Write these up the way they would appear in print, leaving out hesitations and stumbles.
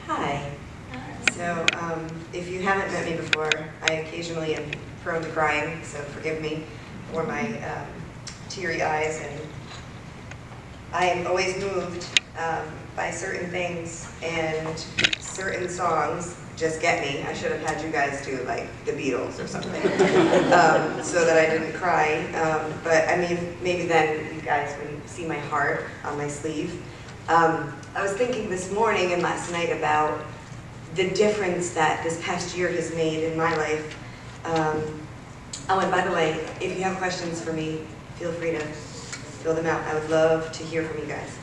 Hi. So, if you haven't met me before, I occasionally am prone to crying, so forgive me for my teary eyes. And I am always moved by certain things, and certain songs just get me. I should have had you guys do like the Beatles or something, so that I didn't cry. But I mean, maybe then you guys would see my heart on my sleeve. I was thinking this morning and last night about the difference that this past year has made in my life. Oh, and by the way, if you have questions for me, feel free to fill them out. I would love to hear from you guys.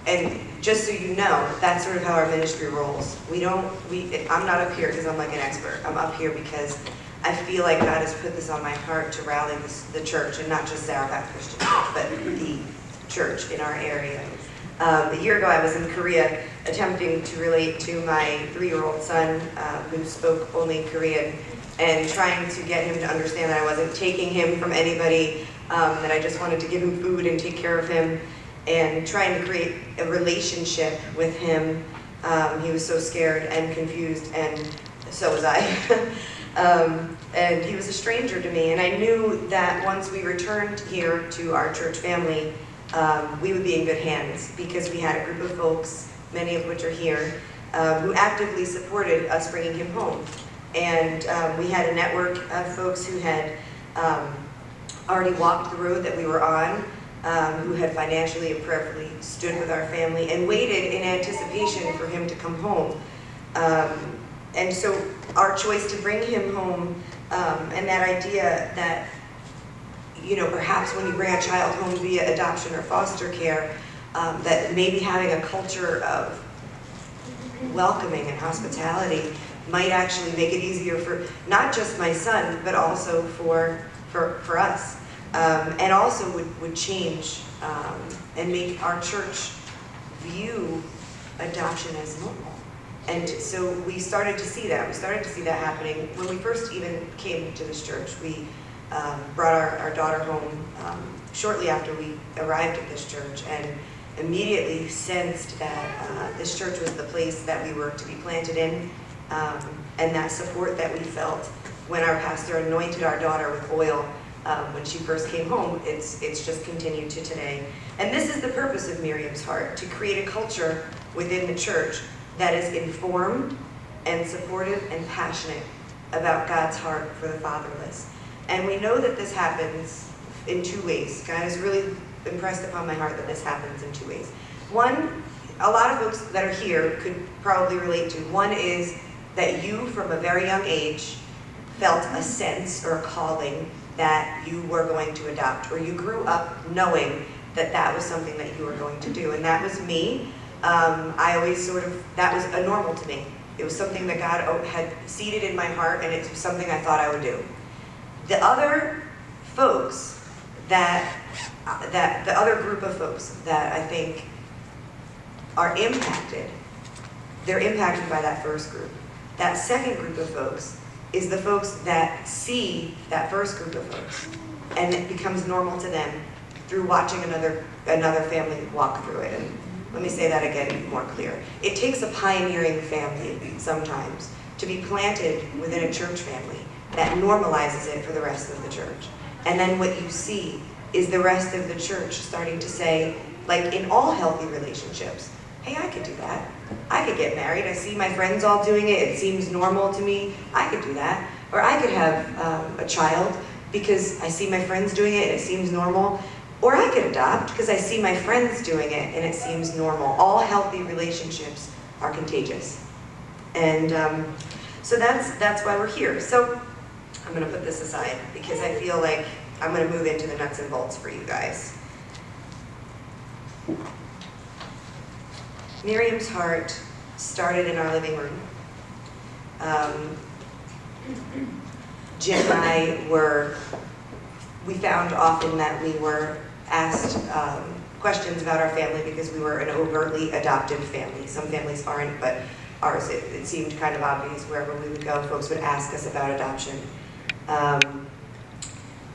And just so you know, that's sort of how our ministry rolls. I'm not up here because I'm like an expert. I'm up here because I feel like God has put this on my heart to rally the church, and not just Sarah Baptist Christian Church, but the church in our area. A year ago, I was in Korea attempting to relate to my 3-year-old son who spoke only Korean, and trying to get him to understand that I wasn't taking him from anybody, that I just wanted to give him food and take care of him, and trying to create a relationship with him. He was so scared and confused, and so was I. And he was a stranger to me, and I knew that once we returned here to our church family, we would be in good hands, because we had a group of folks, many of which are here, who actively supported us bringing him home. And we had a network of folks who had already walked the road that we were on, who had financially and prayerfully stood with our family and waited in anticipation for him to come home. And so our choice to bring him home, and that idea that, you know, perhaps when you bring a child home via adoption or foster care, that maybe having a culture of welcoming and hospitality might actually make it easier for not just my son, but also for us. And also would change and make our church view adoption as normal. And so we started to see that. We started to see that happening. When we first even came to this church, we brought our daughter home shortly after we arrived at this church, and immediately sensed that this church was the place that we were to be planted in, and that support that we felt when our pastor anointed our daughter with oil when she first came home, it's just continued to today. And this is the purpose of Miriam's Heart, to create a culture within the church that is informed and supportive and passionate about God's heart for the fatherless. And we know that this happens in 2 ways. God has really impressed upon my heart that this happens in 2 ways. One, a lot of folks that are here could probably relate to. One is that you, from a very young age, felt a sense or a calling that you were going to adopt, or you grew up knowing that that was something that you were going to do. And that was me. I always that was a normal to me. It was something that God had seeded in my heart, and it was something I thought I would do. The other folks the other group of folks that I think are impacted, they're impacted by that first group. That second group of folks is the folks that see that first group of folks, and it becomes normal to them through watching another family walk through it. And let me say that again more clear. It takes a pioneering family sometimes to be planted within a church family that normalizes it for the rest of the church. And then what you see is the rest of the church starting to say, like in all healthy relationships, hey, I could do that. I could get married. I see my friends all doing it. It seems normal to me. I could do that. Or I could have a child because I see my friends doing it and it seems normal. Or I could adopt because I see my friends doing it and it seems normal. All healthy relationships are contagious. And so that's why we're here. So I'm going to put this aside because I feel like I'm going to move into the nuts and bolts for you guys. Miriam's Heart started in our living room. Jim and I we found often that we were asked questions about our family because we were an overtly adopted family. Some families aren't, but ours, it seemed kind of obvious wherever we would go, folks would ask us about adoption.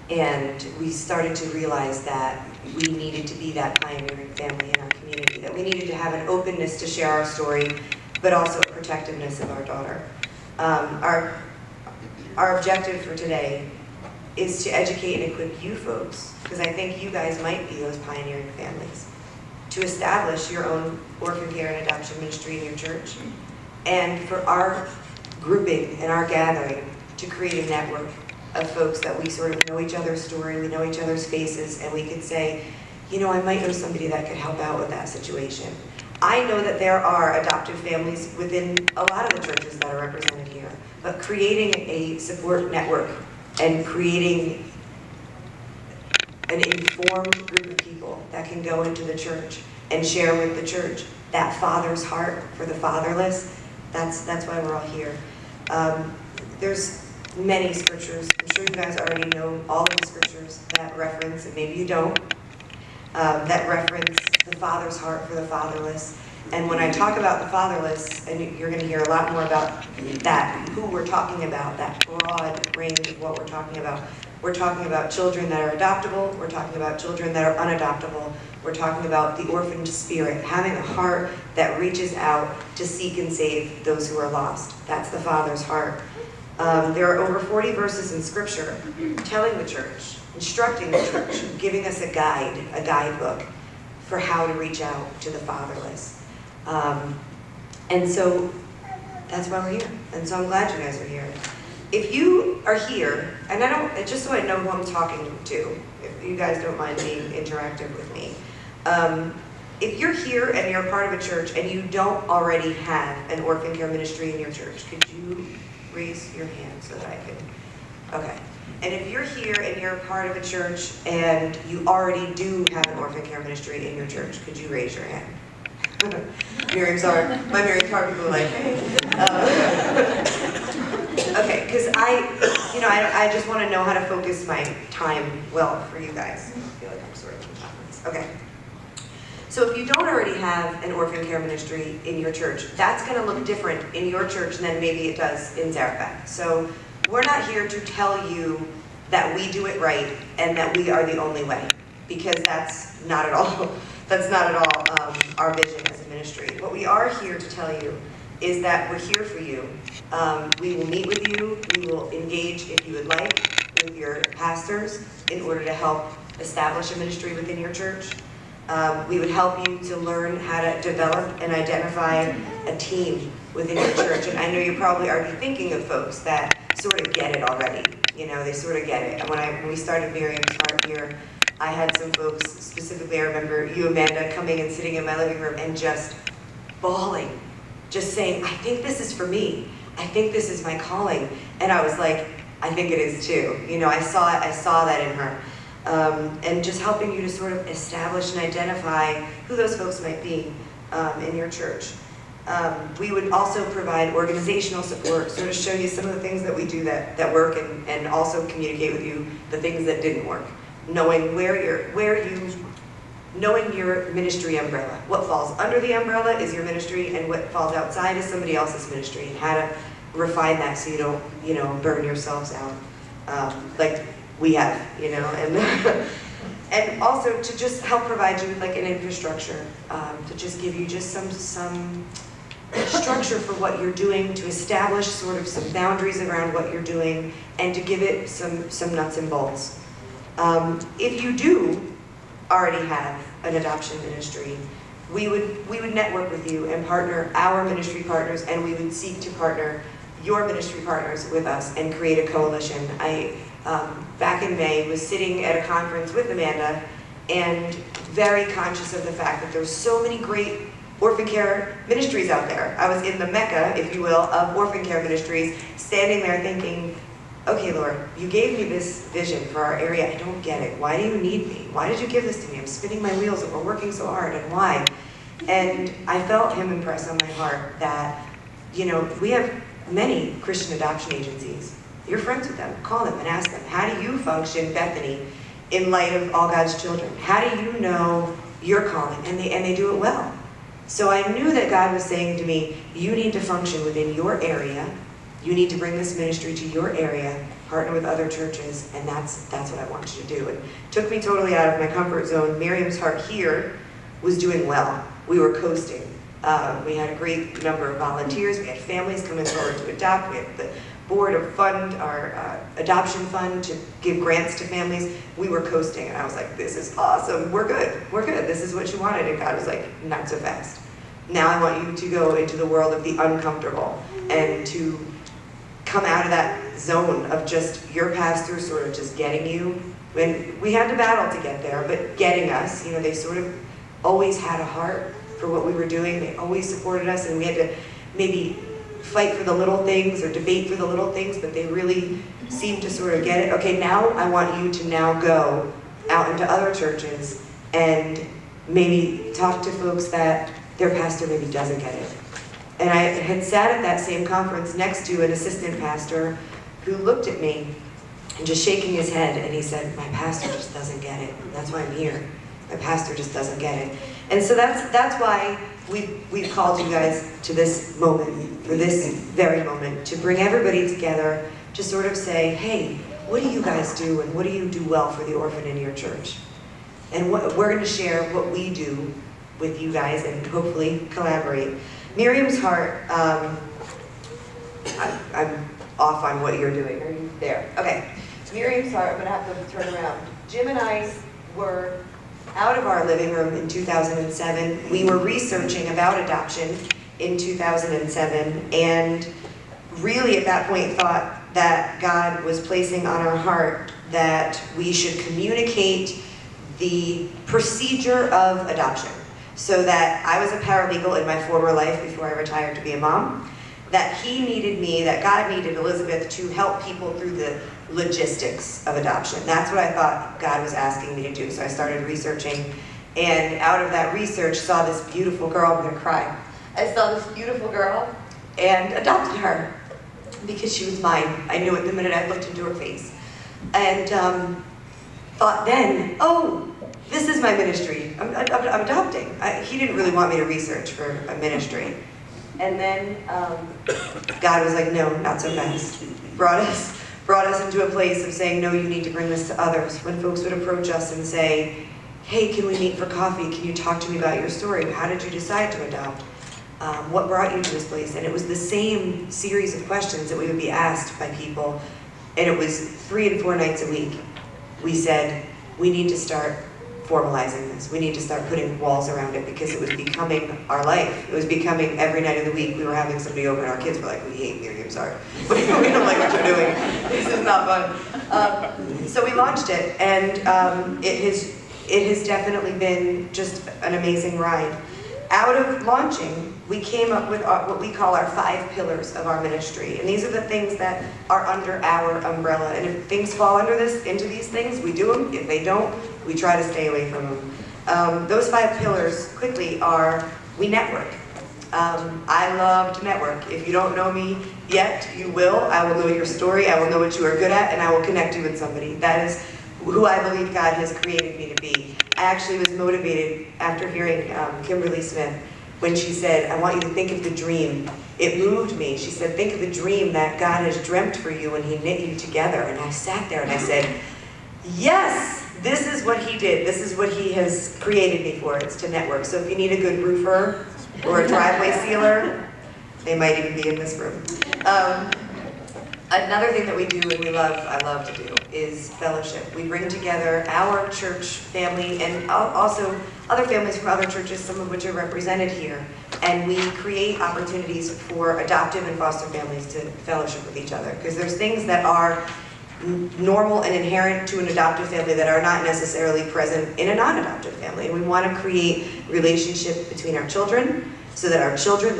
And we started to realize that we needed to be that pioneering family in our community, that we needed to have an openness to share our story, but also a protectiveness of our daughter. Our objective for today is to educate and equip you folks, because I think you guys might be those pioneering families, to establish your own orphan care and adoption ministry in your church, and for our grouping and our gathering to create a network of folks that we sort of know each other's story, we know each other's faces, and we could say, you know, I might know somebody that could help out with that situation. I know that there are adoptive families within a lot of the churches that are represented here, but creating a support network and creating an informed group of people that can go into the church and share with the church that father's heart for the fatherless, that's why we're all here. There's many scriptures. I'm sure you guys already know all of the scriptures that reference, and maybe you don't, that reference the father's heart for the fatherless. And when I talk about the fatherless, and you're going to hear a lot more about that, who we're talking about, that broad range of what we're talking about. We're talking about children that are adoptable, we're talking about children that are unadoptable, we're talking about the orphaned spirit, having a heart that reaches out to seek and save those who are lost. That's the Father's heart. There are over 40 verses in Scripture telling the church, instructing the church, giving us a guidebook for how to reach out to the fatherless. And so that's why we're here. And so I'm glad you guys are here. If you are here, and just so I know who I'm talking to, if you guys don't mind being interactive with me, if you're here and you're part of a church and you don't already have an orphan care ministry in your church, could you raise your hand so that I can? Okay. And if you're here and you're part of a church and you already do have an orphan care ministry in your church, could you raise your hand? Miriam's hard. My Miriam's hard people are like, hey. Okay, because I just want to know how to focus my time well for you guys. I feel like I'm sort of in conference. Okay. So if you don't already have an orphan care ministry in your church, that's going to look different in your church than maybe it does in Zarephath. So we're not here to tell you that we do it right and that we are the only way, because that's not at all. That's not at all our vision as a ministry. What we are here to tell you is that we're here for you. We will meet with you. We will engage, if you would like, with your pastors in order to help establish a ministry within your church. We would help you to learn how to develop and identify a team within your church. And I know you're probably already thinking of folks that sort of get it already. You know, they sort of get it. And when we started Miriam's Heart here, I had some folks, specifically I remember you, Amanda, coming and sitting in my living room and just bawling, just saying, I think this is for me. I think this is my calling. And I was like, I think it is too. You know, I saw that in her. And just helping you to sort of establish and identify who those folks might be in your church. We would also provide organizational support, sort of show you some of the things that we do that work, and also communicate with you the things that didn't work. Knowing knowing your ministry umbrella. What falls under the umbrella is your ministry, and what falls outside is somebody else's ministry, and how to refine that so you don't, burn yourselves out like we have, and and also to just help provide you with like an infrastructure, to just give you just some structure for what you're doing, to establish sort of some boundaries around what you're doing, and to give it some nuts and bolts. If you do already have an adoption ministry, we would network with you and partner our ministry partners, and we would seek to partner your ministry partners with us and create a coalition. I, back in May, was sitting at a conference with Amanda and very conscious of the fact that there's so many great orphan care ministries out there. I was in the Mecca, if you will, of orphan care ministries, standing there thinking, okay, Lord, you gave me this vision for our area. I don't get it. Why do you need me? Why did you give this to me? I'm spinning my wheels and we're working so hard, and why? And I felt him impress on my heart that, we have many Christian adoption agencies. You're friends with them. Call them and ask them, how do you function, Bethany, in light of all God's children? How do you know your calling? And they do it well. So I knew that God was saying to me, you need to function within your area. You need to bring this ministry to your area, partner with other churches, and that's what I want you to do. It took me totally out of my comfort zone. Miriam's Heart here was doing well. We were coasting. We had a great number of volunteers. We had families coming forward to adopt. We had the board of fund, our adoption fund, to give grants to families. We were coasting, and I was like, this is awesome. We're good. We're good. This is what you wanted. And God was like, not so fast. Now I want you to go into the world of the uncomfortable and to come out of that zone of just your pastor sort of just getting you. When we had to battle to get there, but getting us, you know, they sort of always had a heart for what we were doing. They always supported us, and we had to maybe fight for the little things or debate for the little things, but they really seemed to sort of get it. Okay, now I want you to now go out into other churches and maybe talk to folks that their pastor maybe doesn't get it. And I had sat at that same conference next to an assistant pastor who looked at me and just shaking his head, and he said, my pastor just doesn't get it. That's why I'm here. My pastor just doesn't get it. And so that's why we've called you guys to this moment, for this very moment, to bring everybody together to sort of say, hey, what do you guys do, and what do you do well for the orphan in your church? And we're going to share what we do with you guys and hopefully collaborate. Miriam's Heart, I'm off on what you're doing. Are you there? Okay. Miriam's Heart, I'm going to have to turn around. Jim and I were out of our living room in 2007. We were researching about adoption in 2007, and really at that point thought that God was placing on our heart that we should communicate the procedure of adoption. So that I was a paralegal in my former life before I retired to be a mom, that he needed me, that God needed Elizabeth to help people through the logistics of adoption. That's what I thought God was asking me to do. So I started researching, and out of that research saw this beautiful girl. I'm gonna cry. I saw this beautiful girl and adopted her because she was mine. I knew it the minute I looked into her face. And thought then, oh, this is my ministry. I'm adopting. He didn't really want me to research for a ministry. And then God was like, no, not so fast. Brought us into a place of saying, no, you need to bring this to others. When folks would approach us and say, hey, can we meet for coffee? Can you talk to me about your story? How did you decide to adopt? What brought you to this place? And it was the same series of questions that we would be asked by people. And it was 3 and 4 nights a week. We said, we need to start formalizing this. We need to start putting walls around it because it was becoming our life. It was becoming every night of the week we were having somebody over and our kids were like, we hate Miriam's Heart. We don't like what you're doing. This is not fun. So we launched it, and it has definitely been just an amazing ride. Out of launching, we came up with what we call our 5 pillars of our ministry. And these are the things that are under our umbrella. And if things fall into these things, we do them. If they don't, we try to stay away from them. Those 5 pillars, quickly, are we network. I love to network. If you don't know me yet, you will. I will know your story. I will know what you are good at, and I will connect you with somebody. That is who I believe God has created me to be. I actually was motivated after hearing Kimberly Smith when she said, I want you to think of the dream. It moved me. She said, think of the dream that God has dreamt for you when he knit you together. And I sat there and I said, yes, this is what he did. This is what he has created me for. It's to network. So if you need a good roofer or a driveway sealer, they might even be in this room. Another thing that we do and I love to do, is fellowship. We bring together our church family and also other families from other churches, some of which are represented here. And we create opportunities for adoptive and foster families to fellowship with each other. Because there's things that are normal and inherent to an adoptive family that are not necessarily present in a non-adoptive family. And we want to create relationship between our children so that our children,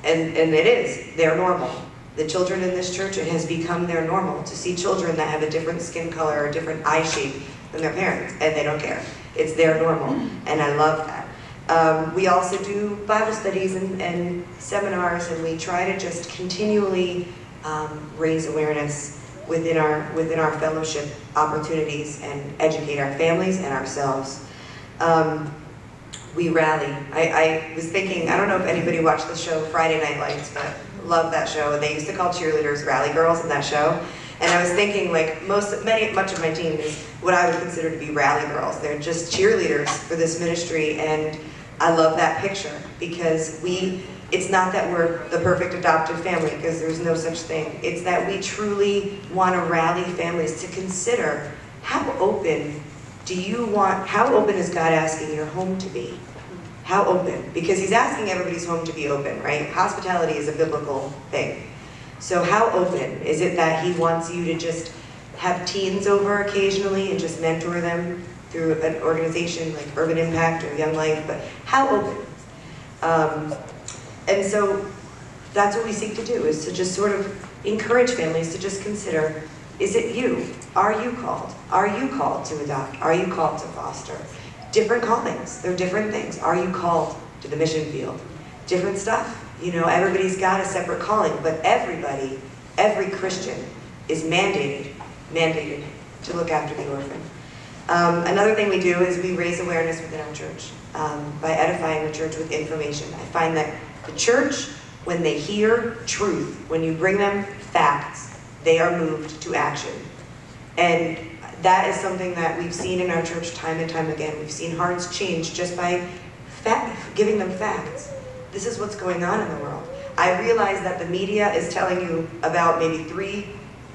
they're normal. The children in this church, it has become their normal to see children that have a different skin color or a different eye shape than their parents, and they don't care. It's their normal, and I love that. We also do Bible studies and seminars, and we try to just continually raise awareness within our fellowship opportunities and educate our families and ourselves. We rally. I was thinking, I don't know if anybody watched the show Friday Night Lights, but love that show. They used to call cheerleaders rally girls in that show. And I was thinking, like, much of my team is what I would consider to be rally girls. They're just cheerleaders for this ministry, and I love that picture because it's not that we're the perfect adopted family, because there's no such thing. It's that we truly want to rally families to consider how open is God asking your home to be? How open? Because he's asking everybody's home to be open, right? Hospitality is a biblical thing. So how open? Is it that he wants you to just have teens over occasionally and just mentor them through an organization like Urban Impact or Young Life? But how open? And so that's what we seek to do, is to just sort of encourage families to just consider, is it you? Are you called? Are you called to adopt? Are you called to foster? Different callings, they're different things. Are you called to the mission field? Different stuff. You know, everybody's got a separate calling, but every Christian is mandated to look after the orphan. Another thing we do is we raise awareness within our church by edifying the church with information. I find that the church, when they hear truth, when you bring them facts, they are moved to action. And that is something that we've seen in our church time and time again. We've seen hearts change just by giving them facts. This is what's going on in the world. I realize that the media is telling you about maybe 3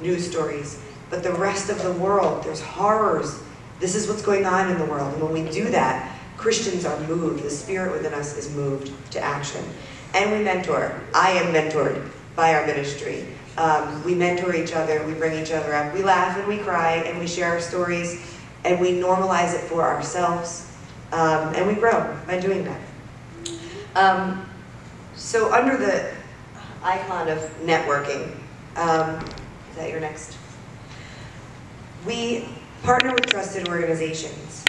news stories, but the rest of the world, there's horrors. This is what's going on in the world. And when we do that, Christians are moved. The spirit within us is moved to action. And we mentor. I am mentored by our ministry. We mentor each other, we bring each other up, we laugh and we cry and we share our stories and we normalize it for ourselves, and we grow by doing that. So under the icon of networking, is that your next? We partner with trusted organizations.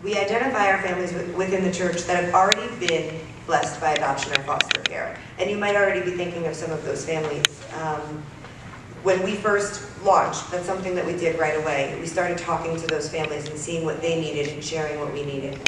We identify our families within the church that have already been blessed by adoption or foster care. And you might already be thinking of some of those families. When we first launched, that's something that we did right away. We started talking to those families and seeing what they needed and sharing what we needed.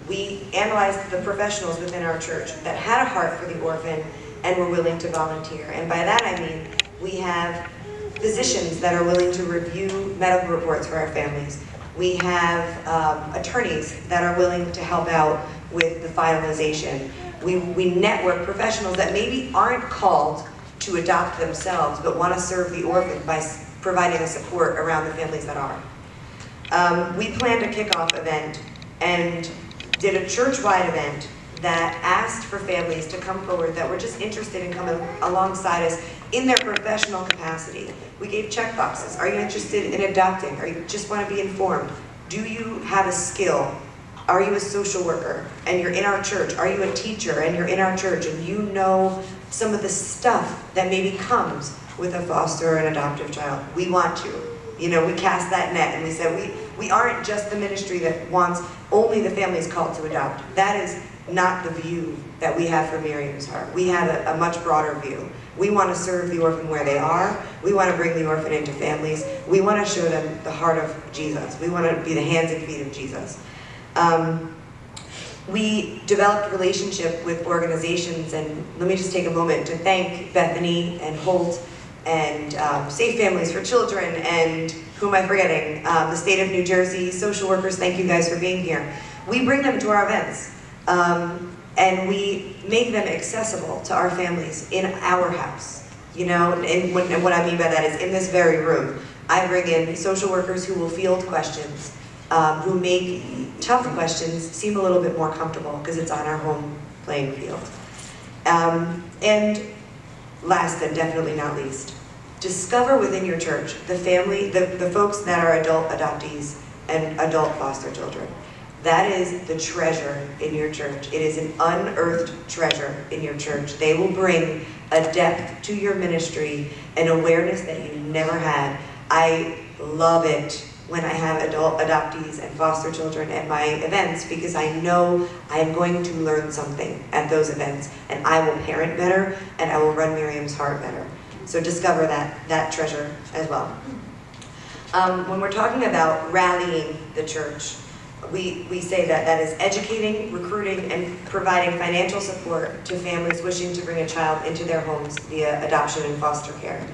We analyzed the professionals within our church that had a heart for the orphan and were willing to volunteer. And by that I mean we have physicians that are willing to review medical reports for our families. We have attorneys that are willing to help out with the finalization. We network professionals that maybe aren't called to adopt themselves, but want to serve the orphan by providing a support around the families that are. We planned a kickoff event and did a church-wide event that asked for families to come forward that were just interested in coming alongside us in their professional capacity. We gave check boxes. Are you interested in adopting? Or you just want to be informed? Do you have a skill? Are you a social worker and you're in our church? Are you a teacher and you're in our church and you know some of the stuff that maybe comes with a foster or an adoptive child? We want you. You know, we cast that net and we said we aren't just the ministry that wants only the families called to adopt. That is not the view that we have for Miriam's Heart. We have a much broader view. We want to serve the orphan where they are. We want to bring the orphan into families. We want to show them the heart of Jesus. We want to be the hands and feet of Jesus. We developed relationship with organizations, and let me just take a moment to thank Bethany and Holt and Safe Families for Children and who am I forgetting? The state of New Jersey, social workers, thank you guys for being here. We bring them to our events. And we make them accessible to our families in our house, you know, and what I mean by that is in this very room. I bring in social workers who will field questions, who make tough questions seem a little bit more comfortable because it's on our home playing field. And last and definitely not least, discover within your church the family, the folks that are adult adoptees and adult foster children. That is the treasure in your church. It is an unearthed treasure in your church. They will bring a depth to your ministry, an awareness that you never had. I love it when I have adult adoptees and foster children at my events because I know I am going to learn something at those events, and I will parent better and I will run Miriam's Heart better. So discover that treasure as well. When we're talking about rallying the church, we say that is educating, recruiting, and providing financial support to families wishing to bring a child into their homes via adoption and foster care.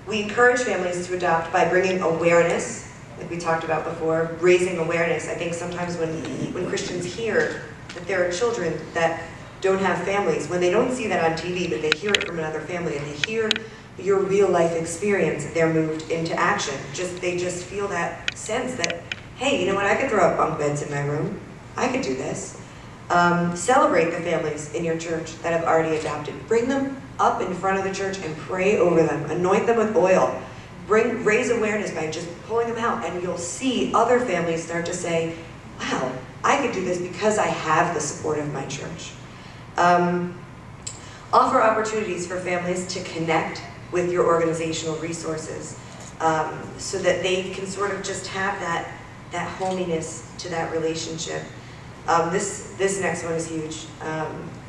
We encourage families to adopt by bringing awareness like we talked about before, raising awareness. I think sometimes when Christians hear that there are children that don't have families, when they don't see that on TV, but they hear it from another family, and they hear your real life experience, they're moved into action. They just feel that sense that, hey, you know what, I could throw up bunk beds in my room. I could do this. Celebrate the families in your church that have already adopted. Bring them up in front of the church and pray over them. Anoint them with oil. Raise awareness by just pulling them out, and you'll see other families start to say, wow, I could do this because I have the support of my church. Offer opportunities for families to connect with your organizational resources so that they can sort of just have that hominess to that relationship. This next one is huge.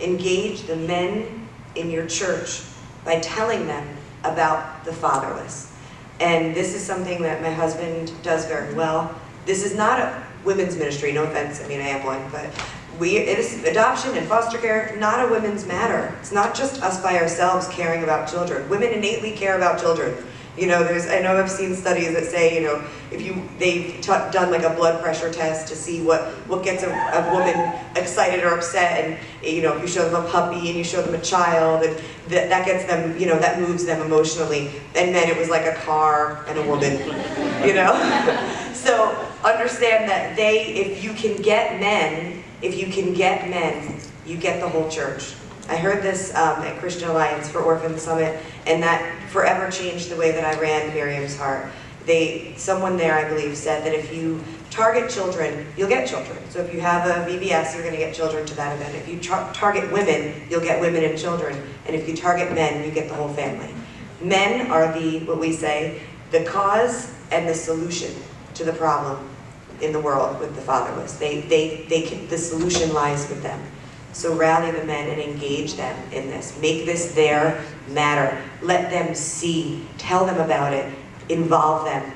Engage the men in your church by telling them about the fatherless. And this is something that my husband does very well. This is not a women's ministry, no offense, I mean I have one, but it is adoption and foster care, not a women's matter. It's not just us by ourselves caring about children. Women innately care about children. You know, I know I've seen studies that say, you know, they've done like a blood pressure test to see what gets a woman excited or upset, and you know, if you show them a puppy and you show them a child, and that gets them, you know, that moves them emotionally. And then it was like a car and a woman, you know. So understand that if you can get men, you get the whole church. I heard this at Christian Alliance for Orphan Summit, and that forever changed the way that I ran Miriam's Heart. Someone there, I believe, said that if you target children, you'll get children. So if you have a VBS, you're going to get children to that event. If you target women, you'll get women and children. And if you target men, you get the whole family. Men are what we say, the cause and the solution to the problem in the world with the fatherless. The solution lies with them. So rally the men and engage them in this. Make this their matter. Let them see. Tell them about it. Involve them.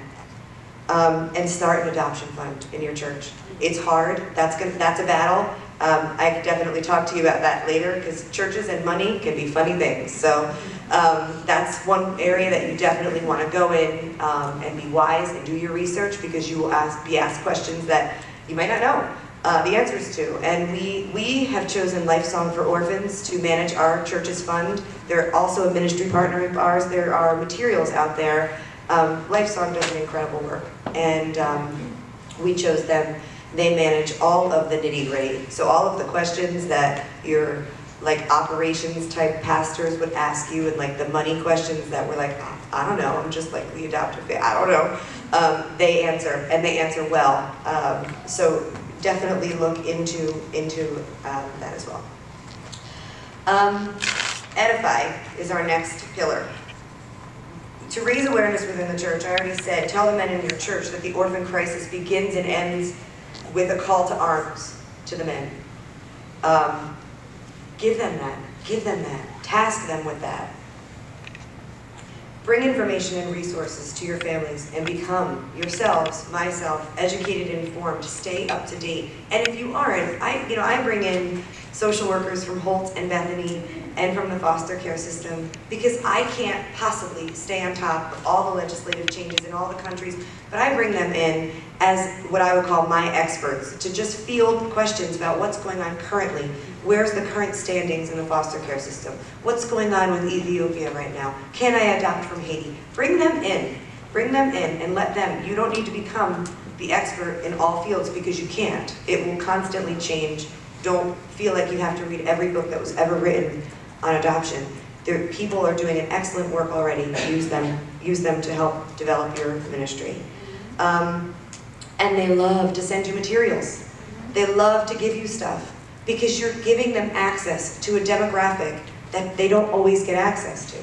And start an adoption fund in your church. It's hard. That's a battle. I could definitely talk to you about that later, because churches and money can be funny things. So that's one area that you definitely want to go in and be wise and do your research, because you will be asked questions that you might not know the answers to. And we have chosen Lifesong for Orphans to manage our church's fund. They're also a ministry partner of ours. There are materials out there. Lifesong does an incredible work, and we chose them. They manage all of the nitty-gritty. So all of the questions that your like operations type pastors would ask you, and like the money questions that were like, oh, I don't know, I'm just like the adoptive family, I don't know. They answer, and they answer well. So definitely look into that as well. Edify is our next pillar. To raise awareness within the church, I already said, tell the men in your church that the orphan crisis begins and ends with a call to arms to the men. Give them that, task them with that. Bring information and resources to your families and become yourselves, myself, educated and informed. Stay up to date. And if you aren't, I bring in social workers from Holt and Bethany and from the foster care system, because I can't possibly stay on top of all the legislative changes in all the countries, but I bring them in as what I would call my experts to just field questions about what's going on currently. Where's the current standings in the foster care system? What's going on with Ethiopia right now? Can I adopt from Haiti? Bring them in and let them. You don't need to become the expert in all fields, because you can't. It will constantly change. Don't feel like you have to read every book that was ever written on adoption. People are doing an excellent work already. Use them to help develop your ministry. And they love to send you materials. They love to give you stuff, because you're giving them access to a demographic that they don't always get access to.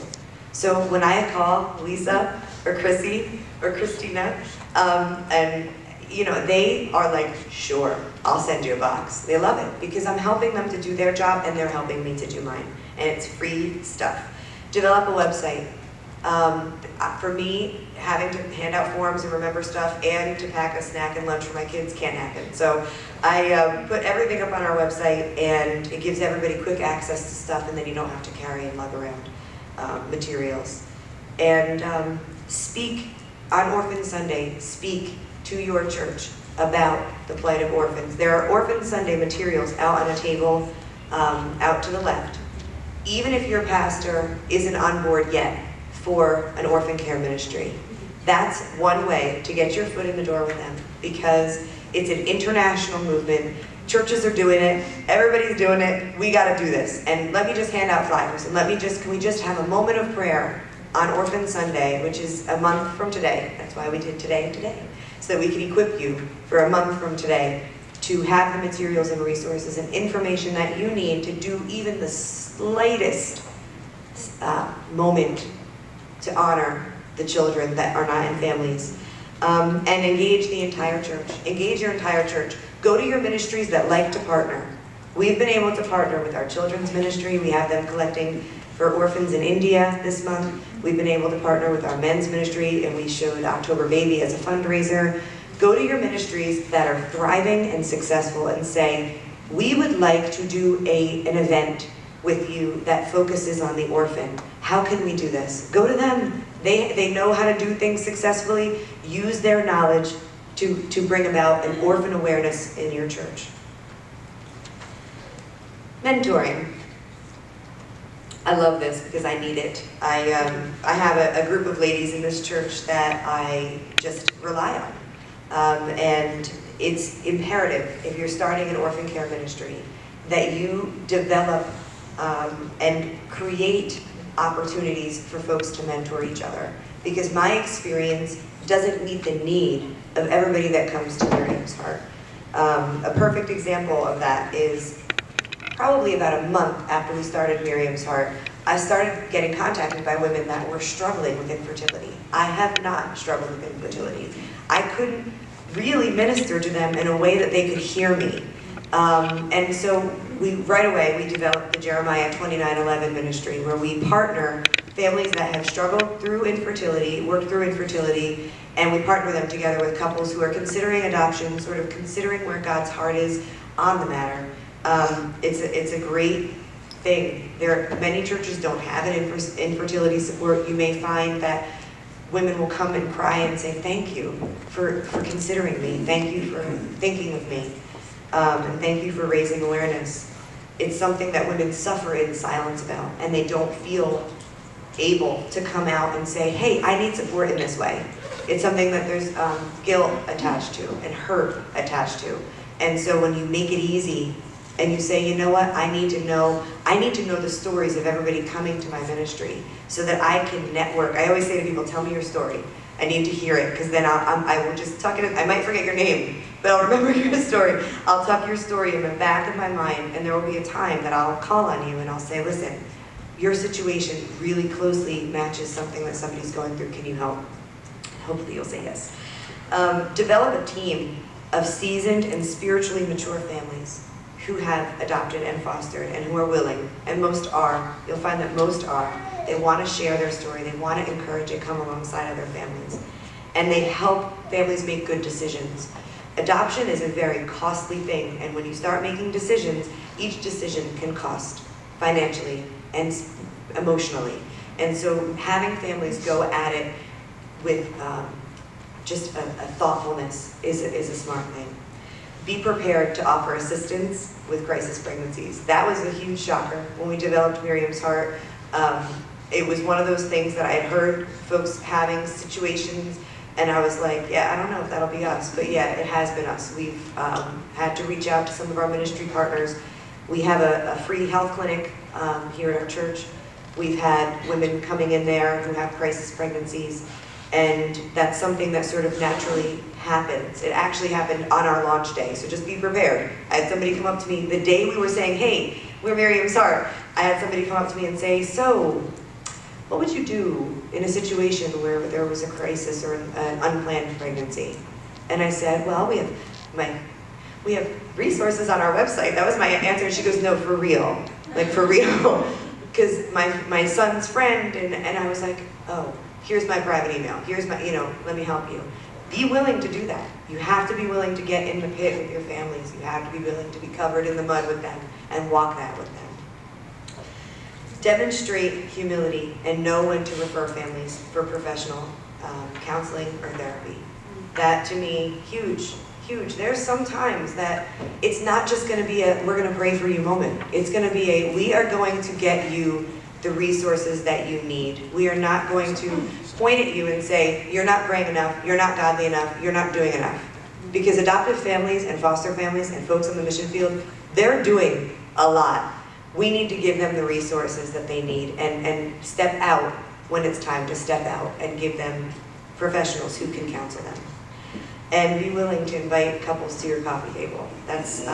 So when I call Lisa or Chrissy or Christina, and they are like, sure, I'll send you a box. They love it, because I'm helping them to do their job and they're helping me to do mine. And it's free stuff. Develop a website. For me, having to hand out forms and remember stuff and to pack a snack and lunch for my kids can't happen. So I put everything up on our website, and it gives everybody quick access to stuff, and then you don't have to carry and lug around materials. And speak on Orphan Sunday. Speak. to your church about the plight of orphans. There are Orphan Sunday materials out on a table out to the left. Even if your pastor isn't on board yet for an orphan care ministry, that's one way to get your foot in the door with them, because it's an international movement. Churches are doing it, everybody's doing it, we gotta do this. And let me just hand out flyers, and can we just have a moment of prayer on Orphan Sunday, which is a month from today. That's why we did today, so that we can equip you for a month from today to have the materials and resources and information that you need to do even the slightest moment to honor the children that are not in families. And engage the entire church. Engage your entire church. Go to your ministries that like to partner. We've been able to partner with our children's ministry. We have them collecting for orphans in India this month. We've been able to partner with our men's ministry, and we showed October Baby as a fundraiser. Go to your ministries that are thriving and successful and say, we would like to do an event with you that focuses on the orphan. How can we do this? Go to them. They know how to do things successfully. Use their knowledge to bring about an orphan awareness in your church. Mentoring. I love this because I need it. I have a group of ladies in this church that I just rely on. And it's imperative, if you're starting an orphan care ministry, that you develop and create opportunities for folks to mentor each other. Because my experience doesn't meet the need of everybody that comes to Miriam's Heart. A perfect example of that is probably about a month after we started Miriam's Heart, I started getting contacted by women that were struggling with infertility. I have not struggled with infertility. I couldn't really minister to them in a way that they could hear me. And so right away we developed the Jeremiah 29:11 ministry, where we partner families that have struggled through infertility, worked through infertility, and we partner them together with couples who are considering adoption, sort of considering where God's heart is on the matter. It's a great thing. Many churches don't have an infertility support. You may find that women will come and cry and say, thank you for considering me. Thank you for thinking of me. And thank you for raising awareness. It's something that women suffer in silence about, and they don't feel able to come out and say, hey, I need support in this way. It's something that there's guilt attached to and hurt attached to. And so when you make it easy and you say, you know what, I need to know the stories of everybody coming to my ministry so that I can network. I always say to people, tell me your story. I need to hear it, because then I will just tuck it in. I might forget your name, but I'll remember your story. I'll tuck your story in the back of my mind, and there will be a time that I'll call on you and I'll say, listen, your situation really closely matches something that somebody's going through. Can you help? Hopefully you'll say yes. Develop a team of seasoned and spiritually mature families who have adopted and fostered and who are willing, and most are. You'll find that most are. They want to share their story. They want to encourage and come alongside other families. And they help families make good decisions. Adoption is a very costly thing, and when you start making decisions, each decision can cost financially and emotionally. And so having families go at it with just a thoughtfulness is a smart thing. Be prepared to offer assistance with crisis pregnancies. That was a huge shocker when we developed Miriam's Heart. It was one of those things that I had heard folks having situations, and I was like, yeah, I don't know if that'll be us, but yeah, it has been us. We've had to reach out to some of our ministry partners. We have a free health clinic here at our church. We've had women coming in there who have crisis pregnancies, and that's something that sort of naturally happens. It actually happened on our launch day, so just be prepared. I had somebody come up to me the day we were saying, hey, we're Miriam's Heart. I had somebody come up to me and say, so, what would you do in a situation where there was a crisis or an unplanned pregnancy? And I said, well, we have resources on our website. That was my answer. She goes, no, for real. Like, for real. Because my son's friend, and I was like, oh, here's my private email. Here's my, let me help you. Be willing to do that. You have to be willing to get in the pit with your families. You have to be willing to be covered in the mud with them and walk that with them. Demonstrate humility and know when to refer families for professional counseling or therapy. that to me, huge, huge. There's some times that it's not just going to be a we're going to pray for you moment. It's going to be a we are going to get you the resources that you need. We are not going to point at you and say, you're not praying enough, you're not godly enough, you're not doing enough. Because adoptive families and foster families and folks on the mission field, they're doing a lot. We need to give them the resources that they need and step out when it's time to step out and give them professionals who can counsel them. And be willing to invite couples to your coffee table. That's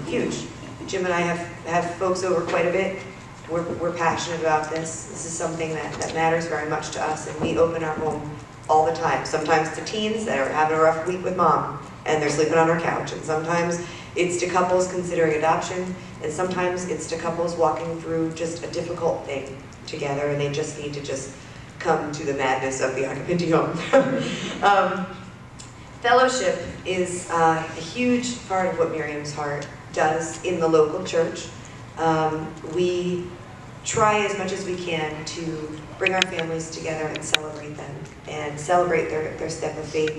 huge. Jim and I have folks over quite a bit. We're passionate about this. This is something that matters very much to us, and we open our home all the time. Sometimes to teens that are having a rough week with mom, and they're sleeping on our couch. And sometimes it's to couples considering adoption, and sometimes it's to couples walking through just a difficult thing together, and they just need to just come to the madness of the Agapinti home. Fellowship is a huge part of what Miriam's Heart does in the local church. We try as much as we can to bring our families together and celebrate them, and celebrate their step of faith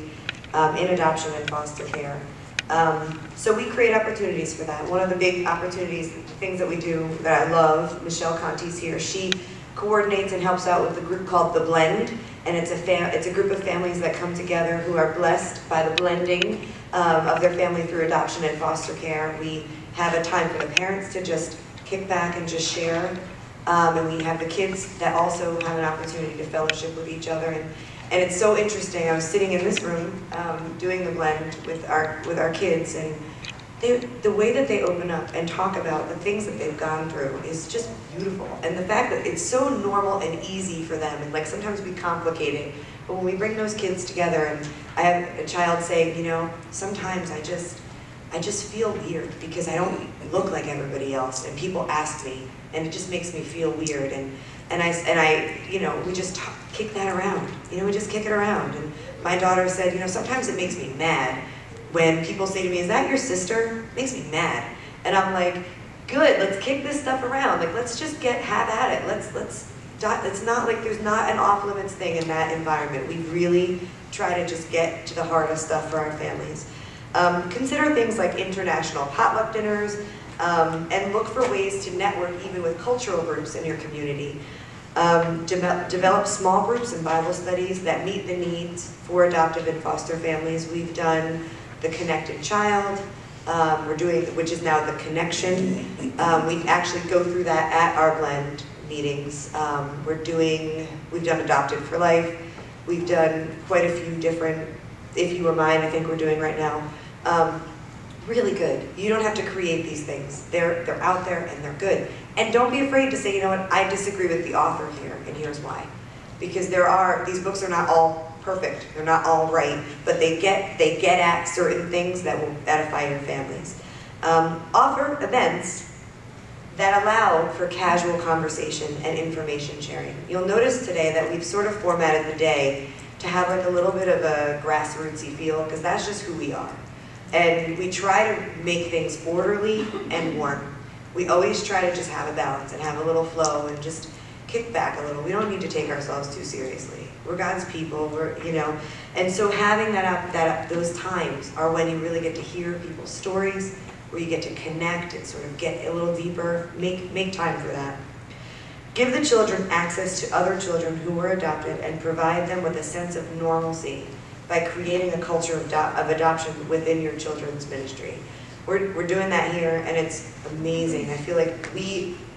in adoption and foster care. So we create opportunities for that. One of the big opportunities, things that we do that I love, Michelle Conti's here, she coordinates and helps out with a group called The Blend, and it's a group of families that come together who are blessed by the blending of their family through adoption and foster care. We have a time for the parents to just kick back and just share, and we have the kids that also have an opportunity to fellowship with each other. And it's so interesting. I was sitting in this room doing the blend with our kids, and the way that they open up and talk about the things that they've gone through is just beautiful. And the fact that it's so normal and easy for them, and like sometimes we complicate it, but when we bring those kids together, and I have a child say, you know, sometimes I just feel weird because I don't look like everybody else, and people ask me, and it just makes me feel weird. And I, you know, we just kick that around. You know, we just kick it around. And my daughter said, you know, sometimes it makes me mad when people say to me, is that your sister? It makes me mad. And I'm like, good, let's kick this stuff around. Like, let's just have at it. It's not like there's not an off limits thing in that environment. We really try to just get to the heart of stuff for our families. Consider things like international potluck dinners, and look for ways to network even with cultural groups in your community. Develop small groups and Bible studies that meet the needs for adoptive and foster families. We've done the Connected Child, we're doing, which is now the Connection. We actually go through that at our Blend meetings. We've done Adopted for Life. We've done quite a few different, If You Were Mine, I think we're doing right now. Really good. You don't have to create these things. They're out there and they're good. And don't be afraid to say, you know what, I disagree with the author here, and here's why. Because these books are not all perfect, they're not all right, but they get at certain things that will edify your families. Offer events that allow for casual conversation and information sharing. You'll notice today that we've sort of formatted the day to have like a little bit of a grassrootsy feel, because that's just who we are. And we try to make things orderly and warm. We always try to just have a balance and have a little flow and just kick back a little. We don't need to take ourselves too seriously. We're God's people, and so having those times are when you really get to hear people's stories, where you get to connect and sort of get a little deeper. Make time for that. Give the children access to other children who were adopted and provide them with a sense of normalcy by creating a culture of adoption within your children's ministry. We're doing that here, and it's amazing. I feel like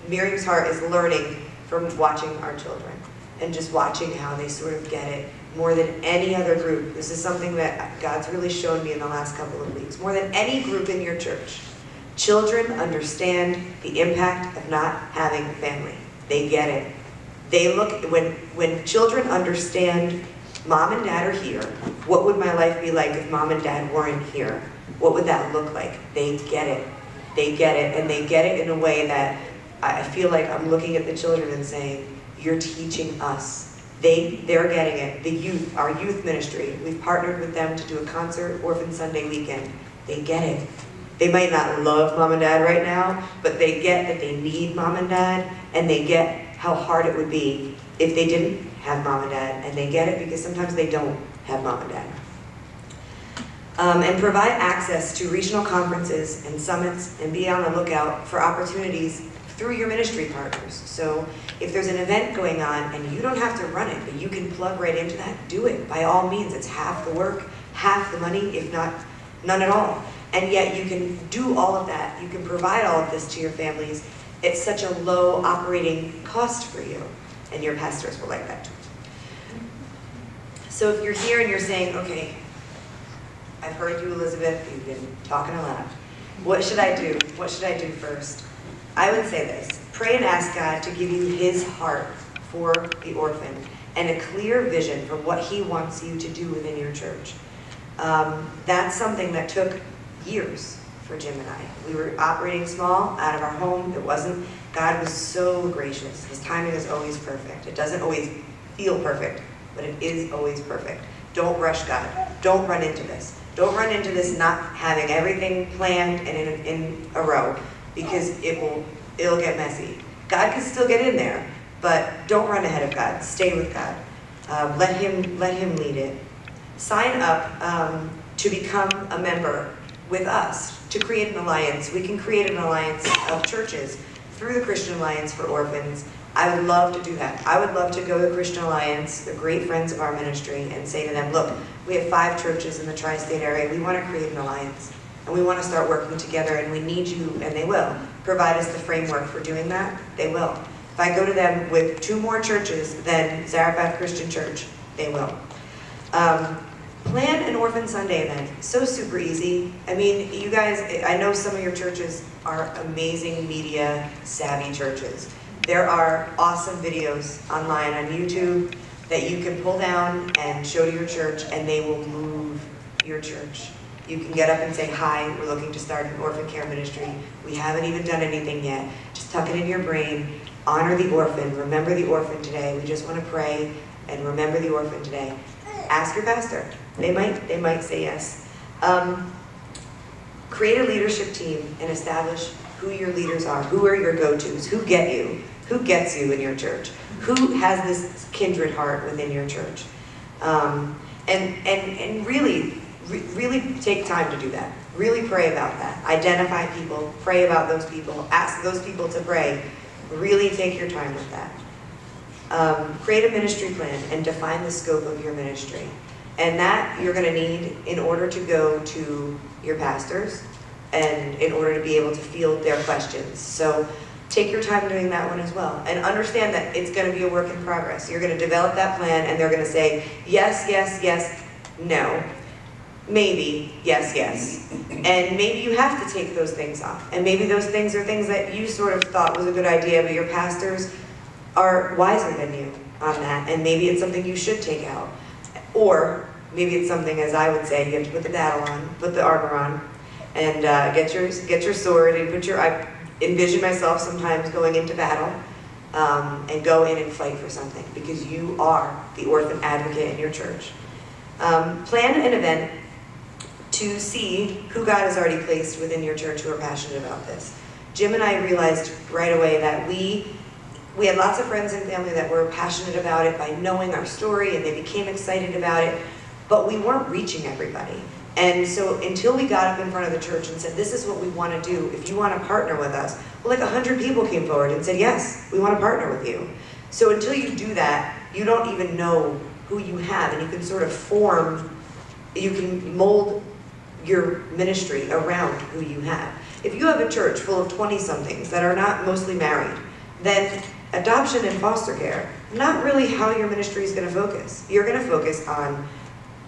Miriam's Heart is learning from watching our children and just watching how they sort of get it more than any other group. This is something that God's really shown me in the last couple of weeks. More than any group in your church, children understand the impact of not having a family. They get it. They look, when children understand mom and dad are here, what would my life be like if mom and dad weren't here? What would that look like? They get it. They get it, and they get it in a way that I feel like I'm looking at the children and saying, you're teaching us. They're getting it. The youth, our youth ministry, we've partnered with them to do a concert, Orphan Sunday weekend. They get it. They might not love mom and dad right now, but they get that they need mom and dad, and they get how hard it would be if they didn't have mom and dad, and they get it because sometimes they don't have mom and dad. and provide access to regional conferences and summits, and be on the lookout for opportunities through your ministry partners. So if there's an event going on and you don't have to run it, but you can plug right into that, do it. By all means, it's half the work, half the money, if not none at all. And yet you can do all of that. You can provide all of this to your families. It's such a low operating cost for you, and your pastors will like that too. So if you're here and you're saying, okay, I've heard you, Elizabeth, you've been talking a lot. What should I do? What should I do first? I would say this: pray and ask God to give you His heart for the orphan and a clear vision for what He wants you to do within your church. That's something that took years for Jim and I. We were operating small, out of our home. It wasn't, God was so gracious. His timing is always perfect. It doesn't always feel perfect, but it is always perfect. Don't rush God. Don't run into this. Don't run into this not having everything planned and in a row, because it'll get messy. God can still get in there, but don't run ahead of God. Stay with God. Let Him lead it. Sign up to become a member with us, to create an alliance. We can create an alliance of churches through the Christian Alliance for Orphans. I would love to do that. I would love to go to the Christian Alliance, the great friends of our ministry, and say to them, look, we have 5 churches in the tri-state area. We want to create an alliance, and we want to start working together, and we need you, and they will. Provide us the framework for doing that, they will. If I go to them with 2 more churches than Zarephath Christian Church, they will. Plan an Orphan Sunday event. So super easy. I mean, you guys, I know some of your churches are amazing media savvy churches. There are awesome videos online on YouTube that you can pull down and show to your church, and they will move your church. You can get up and say, hi, we're looking to start an orphan care ministry. We haven't even done anything yet. Just tuck it in your brain. Honor the orphan. Remember the orphan today. We just want to pray and remember the orphan today. Ask your pastor. They might say yes. Create a leadership team and establish who your leaders are. Who are your go-tos? Who get you? Who gets you in your church? Who has this kindred heart within your church? And really take time to do that. Really pray about that. Identify people. Pray about those people. Ask those people to pray. Really take your time with that. Create a ministry plan and define the scope of your ministry. And that you're going to need in order to go to your pastors and in order to be able to field their questions. So take your time doing that one as well. And understand that it's going to be a work in progress. You're going to develop that plan, and they're going to say, yes, yes, yes, no, maybe, yes, yes. And maybe you have to take those things off. And maybe those things are things that you sort of thought was a good idea, but your pastors are wiser than you on that. And maybe it's something you should take out. Or maybe it's something, as I would say, you have to put the battle on, put the armor on, and get your sword and put your. I envision myself sometimes going into battle and go in and fight for something, because you are the orphan advocate in your church. Plan an event to see who God has already placed within your church who are passionate about this. Jim and I realized right away that we had lots of friends and family that were passionate about it by knowing our story, and they became excited about it, but we weren't reaching everybody. And so until we got up in front of the church and said, this is what we want to do, if you want to partner with us, well, like 100 people came forward and said, yes, we want to partner with you. So until you do that, you don't even know who you have, and you can sort of you can mold your ministry around who you have. If you have a church full of 20-somethings that are not mostly married, then adoption and foster care, not really how your ministry is going to focus. You're going to focus on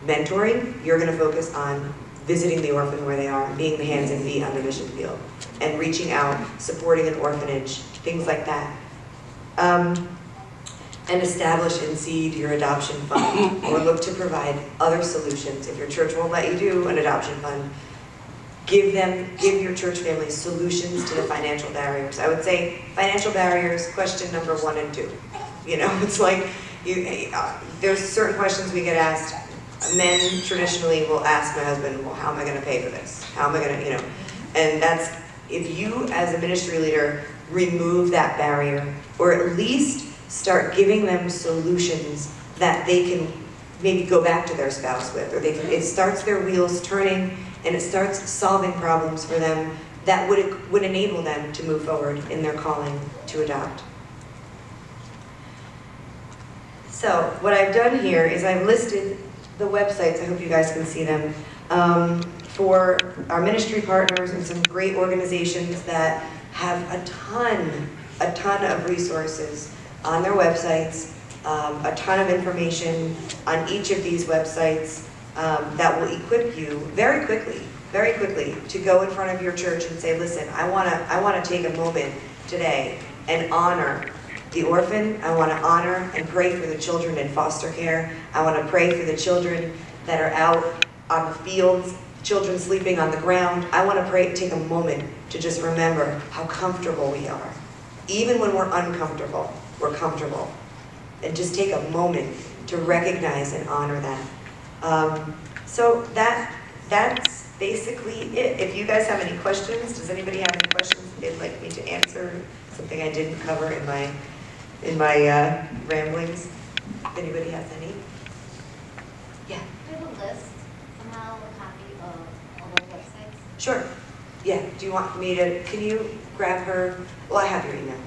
mentoring, you're going to focus on visiting the orphan where they are, and being the hands and feet on the mission field, and reaching out, supporting an orphanage, things like that. And establish and seed your adoption fund, or look to provide other solutions. If your church won't let you do an adoption fund, give your church families solutions to the financial barriers. I would say financial barriers, question number 1 and 2. You know, it's like, there's certain questions we get asked. Men traditionally will ask my husband, well, how am I going to pay for this? How am I going to, you know? And that's, if you as a ministry leader remove that barrier, or at least start giving them solutions that they can maybe go back to their spouse with, or it starts their wheels turning, and it starts solving problems for them that would enable them to move forward in their calling to adopt. So what I've done here is I've listed the websites, I hope you guys can see them, for our ministry partners and some great organizations that have a ton of resources on their websites, a ton of information on each of these websites that will equip you very quickly to go in front of your church and say, listen, I want to take a moment today and honor the orphan. I want to honor and pray for the children in foster care. I want to pray for the children that are out on the fields, children sleeping on the ground. I want to take a moment to just remember how comfortable we are. Even when we're uncomfortable, we're comfortable. And just take a moment to recognize and honor that. So that's basically it. If you guys have any questions, does anybody have any questions they'd like me to answer? Something I didn't cover in my ramblings. If anybody has any? Yeah. Do you have a list, somehow a copy of all those websites? Sure. Yeah. Do you want me to? Can you grab her? Well, I have your email.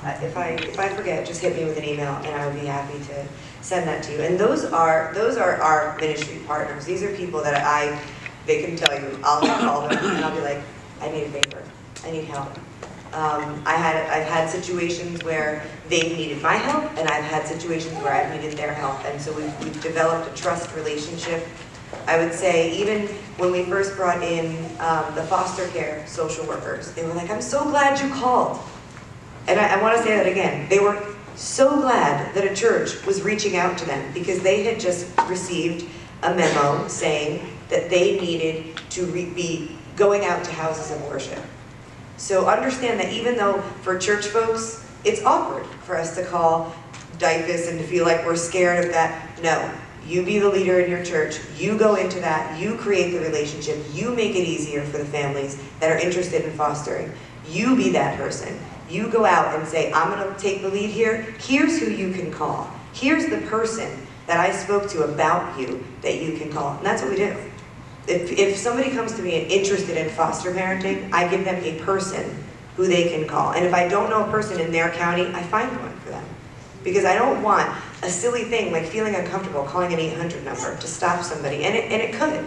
If I forget, just hit me with an email, and I would be happy to send that to you. And those are our ministry partners. These are people that they can tell you. I'll call them and I'll be like, I need a favor. I need help. I've had situations where they've needed my help, and I've had situations where I've needed their help, and so we've developed a trust relationship. I would say even when we first brought in the foster care social workers, they were like, I'm so glad you called. And I want to say that again. They were so glad that a church was reaching out to them because they had just received a memo saying that they needed to be going out to houses of worship. So understand that even though for church folks, it's awkward for us to call DYFS and to feel like we're scared of that. No, you be the leader in your church. You go into that. You create the relationship. You make it easier for the families that are interested in fostering. You be that person. You go out and say, I'm going to take the lead here. Here's who you can call. Here's the person that I spoke to about you that you can call. And that's what we do. If somebody comes to me and interested in foster parenting, I give them a person who they can call. And if I don't know a person in their county, I find one for them. Because I don't want a silly thing like feeling uncomfortable calling an 800 number to stop somebody. And it could.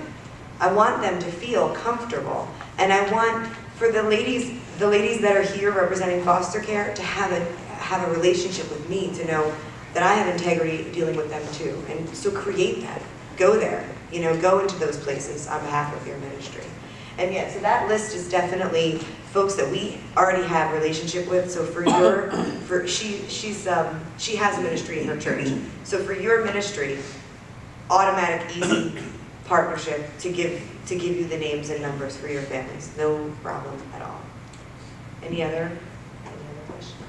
I want them to feel comfortable. And I want for the ladies that are here representing foster care to have a relationship with me, to know that I have integrity dealing with them too. And so create that. Go there. Go into those places on behalf of your ministry. And yeah, so that list is definitely folks that we already have a relationship with. So she has a ministry in her church. So for your ministry, automatic, easy partnership to give you the names and numbers for your families. No problem at all. Any other questions?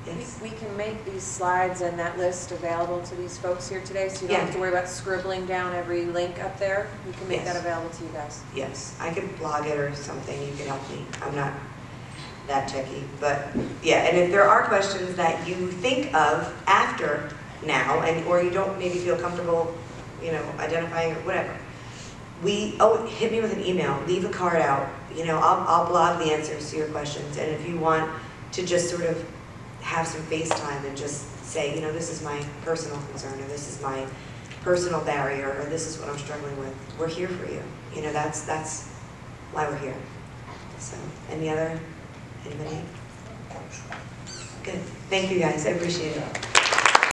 Yes. We can make these slides and that list available to these folks here today, so you don't have to worry about scribbling down every link up there. We can make that available to you guys. Yes, I could blog it or something. You can help me. I'm not that techie, but yeah. And if there are questions that you think of after now, or you don't maybe feel comfortable, identifying or whatever, hit me with an email. Leave a card out. I'll blog the answers to your questions. And if you want to just sort of have some FaceTime and just say, this is my personal concern, or this is my personal barrier, or this is what I'm struggling with, we're here for you. That's why we're here. So, anybody? Good. Thank you guys. I appreciate it.